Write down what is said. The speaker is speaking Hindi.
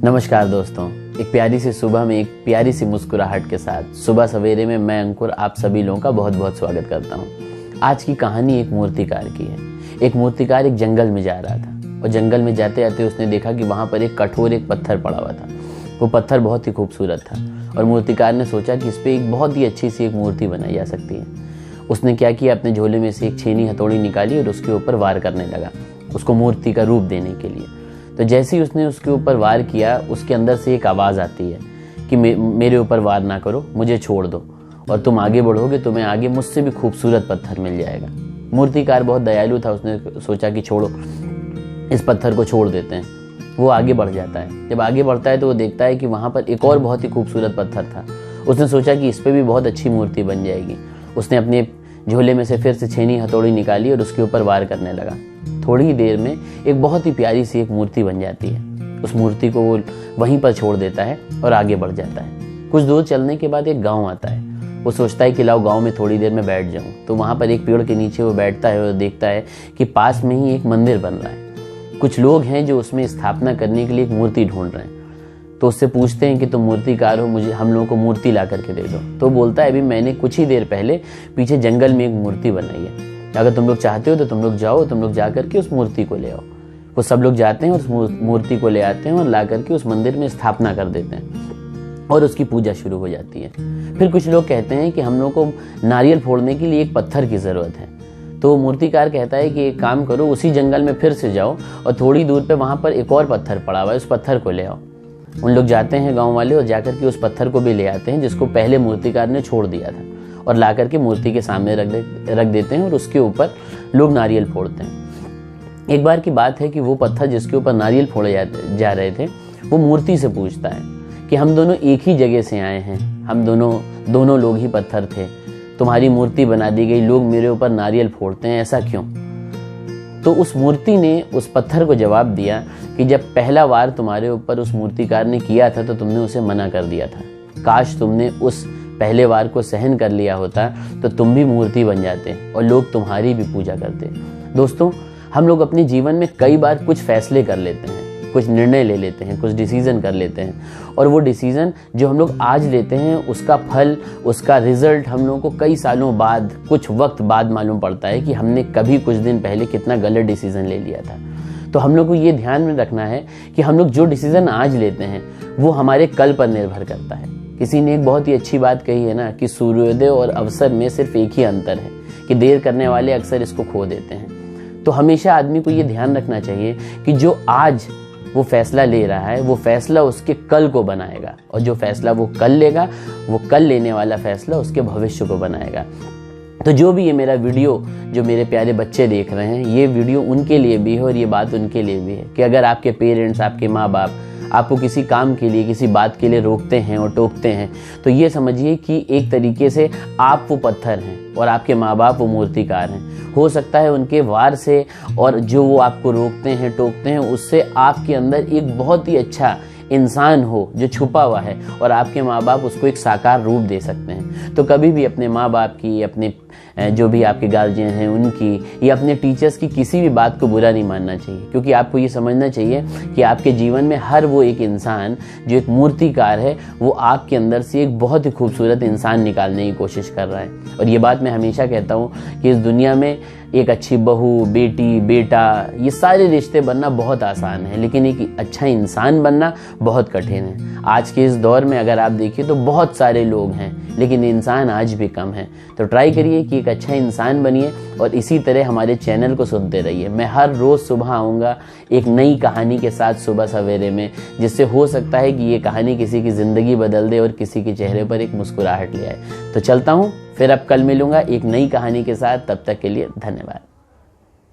नमस्कार दोस्तों, एक प्यारी सी सुबह में एक प्यारी सी मुस्कुराहट के साथ सुबह सवेरे में मैं अंकुर आप सभी लोगों का बहुत बहुत स्वागत करता हूँ। आज की कहानी एक मूर्तिकार की है। एक मूर्तिकार एक जंगल में जा रहा था और जंगल में जाते जाते उसने देखा कि वहाँ पर एक कठोर एक पत्थर पड़ा हुआ था। वो पत्थर बहुत ही खूबसूरत था और मूर्तिकार ने सोचा कि इस पर एक बहुत ही अच्छी सी एक मूर्ति बनाई जा सकती है। उसने क्या किया, अपने झोले में से एक छेनी हथौड़ी निकाली और उसके ऊपर वार करने लगा, उसको मूर्ति का रूप देने के लिए। तो जैसे ही उसने उसके ऊपर वार किया, उसके अंदर से एक आवाज़ आती है कि मेरे ऊपर वार ना करो, मुझे छोड़ दो, और तुम आगे बढ़ोगे तुम्हें आगे मुझसे भी खूबसूरत पत्थर मिल जाएगा। मूर्तिकार बहुत दयालु था, उसने सोचा कि छोड़ो, इस पत्थर को छोड़ देते हैं। वो आगे बढ़ जाता है। जब आगे बढ़ता है तो वो देखता है कि वहाँ पर एक और बहुत ही खूबसूरत पत्थर था। उसने सोचा कि इस पर भी बहुत अच्छी मूर्ति बन जाएगी। उसने अपने झोले में से फिर से छेनी हथौड़ी निकाली और उसके ऊपर वार करने लगा। थोड़ी ही देर में एक बहुत ही प्यारी सी एक मूर्ति बन जाती है। उस मूर्ति को वो वहीं पर छोड़ देता है और आगे बढ़ जाता है। कुछ दूर चलने के बाद एक गांव आता है। वो सोचता है कि लाओ गांव में थोड़ी देर में बैठ जाऊं। तो वहाँ पर एक पेड़ के नीचे वो बैठता है और देखता है कि पास में ही एक मंदिर बन रहा है। कुछ लोग हैं जो उसमें स्थापना करने के लिए एक मूर्ति ढूंढ रहे हैं। तो उससे पूछते हैं कि तुम मूर्तिकार हो, मुझे हम लोगों को मूर्ति ला करके दे दो। तो बोलता है अभी मैंने कुछ ही देर पहले पीछे जंगल में एक मूर्ति बनाई है, अगर तुम लोग चाहते हो तो तुम लोग जाओ, तुम लोग जा करके उस मूर्ति को ले आओ। वो सब लोग जाते हैं और उस मूर्ति को ले आते हैं और ला करके उस मंदिर में स्थापना कर देते हैं और उसकी पूजा शुरू हो जाती है। फिर कुछ लोग कहते हैं कि हम लोग को नारियल फोड़ने के लिए एक पत्थर की ज़रूरत है। तो मूर्तिकार कहता है कि एक काम करो, उसी जंगल में फिर से जाओ और थोड़ी दूर पे वहाँ पर एक और पत्थर पड़ा हुआ है, उस पत्थर को ले आओ। उन लोग जाते हैं गाँव वाले और जाकर के उस पत्थर को भी ले आते हैं जिसको पहले मूर्तिकार ने छोड़ दिया था, और ला करके मूर्ति के सामने रख देते हैं और उसके ऊपर लोग नारियल फोड़ते हैं। एक बार की बात है कि वो पत्थर जिसके ऊपर नारियल फोड़े जा रहे थे, वो मूर्ति से पूछता है कि हम दोनों एक ही जगह से आए हैं, हम दोनों लोग ही पत्थर थे, तुम्हारी मूर्ति बना दी गई, लोग मेरे ऊपर नारियल फोड़ते हैं, ऐसा क्यों? तो उस मूर्ति ने उस पत्थर को जवाब दिया कि जब पहला वार तुम्हारे ऊपर उस मूर्तिकार ने किया था तो तुमने उसे मना कर दिया था। काश तुमने उस पहले वार को सहन कर लिया होता तो तुम भी मूर्ति बन जाते और लोग तुम्हारी भी पूजा करते। दोस्तों, हम लोग अपने जीवन में कई बार कुछ फैसले कर लेते हैं, कुछ निर्णय ले लेते हैं, कुछ डिसीजन कर लेते हैं, और वो डिसीजन जो हम लोग आज लेते हैं उसका फल, उसका रिजल्ट हम लोगों को कई सालों बाद, कुछ वक्त बाद मालूम पड़ता है कि हमने कभी कुछ दिन पहले कितना गलत डिसीजन ले लिया था। तो हम लोग को ये ध्यान में रखना है कि हम लोग जो डिसीजन आज लेते हैं वो हमारे कल पर निर्भर करता है। किसी ने एक बहुत ही अच्छी बात कही है ना कि सूर्योदय और अवसर में सिर्फ एक ही अंतर है कि देर करने वाले अक्सर इसको खो देते हैं। तो हमेशा आदमी को ये ध्यान रखना चाहिए कि जो आज वो फैसला ले रहा है वो फैसला उसके कल को बनाएगा, और जो फैसला वो कल लेगा वो कल लेने वाला फैसला उसके भविष्य को बनाएगा। तो जो भी ये मेरा वीडियो, जो मेरे प्यारे बच्चे देख रहे हैं, ये वीडियो उनके लिए भी है और ये बात उनके लिए भी है कि अगर आपके पेरेंट्स, आपके माँ बाप आपको किसी काम के लिए, किसी बात के लिए रोकते हैं और टोकते हैं, तो ये समझिए कि एक तरीके से आप वो पत्थर हैं और आपके माँ बाप वो मूर्तिकार हैं। हो सकता है उनके वार से और जो वो आपको रोकते हैं, टोकते हैं, उससे आपके अंदर एक बहुत ही अच्छा इंसान हो जो छुपा हुआ है, और आपके माँ बाप उसको एक साकार रूप दे सकते हैं। तो कभी भी अपने माँ बाप की, अपने जो भी आपके गार्जियन हैं उनकी, या अपने टीचर्स की किसी भी बात को बुरा नहीं मानना चाहिए, क्योंकि आपको ये समझना चाहिए कि आपके जीवन में हर वो एक इंसान जो एक मूर्तिकार है वो आपके अंदर से एक बहुत ही खूबसूरत इंसान निकालने की कोशिश कर रहा है। और ये बात मैं हमेशा कहता हूँ कि इस दुनिया में एक अच्छी बहू, बेटी, बेटा, ये सारे रिश्ते बनना बहुत आसान है, लेकिन एक अच्छा इंसान बनना बहुत कठिन है। आज के इस दौर में अगर आप देखिए तो बहुत सारे लोग हैं लेकिन इंसान आज भी कम है। तो ट्राई करिए कि एक अच्छा इंसान बनिए और इसी तरह हमारे चैनल को सुनते रहिए। मैं हर रोज़ सुबह आऊँगा एक नई कहानी के साथ सुबह सवेरे में, जिससे हो सकता है कि ये कहानी किसी की ज़िंदगी बदल दे और किसी के चेहरे पर एक मुस्कुराहट ले आए। तो चलता हूँ, फिर अब कल मिलूंगा एक नई कहानी के साथ। तब तक के लिए धन्यवाद।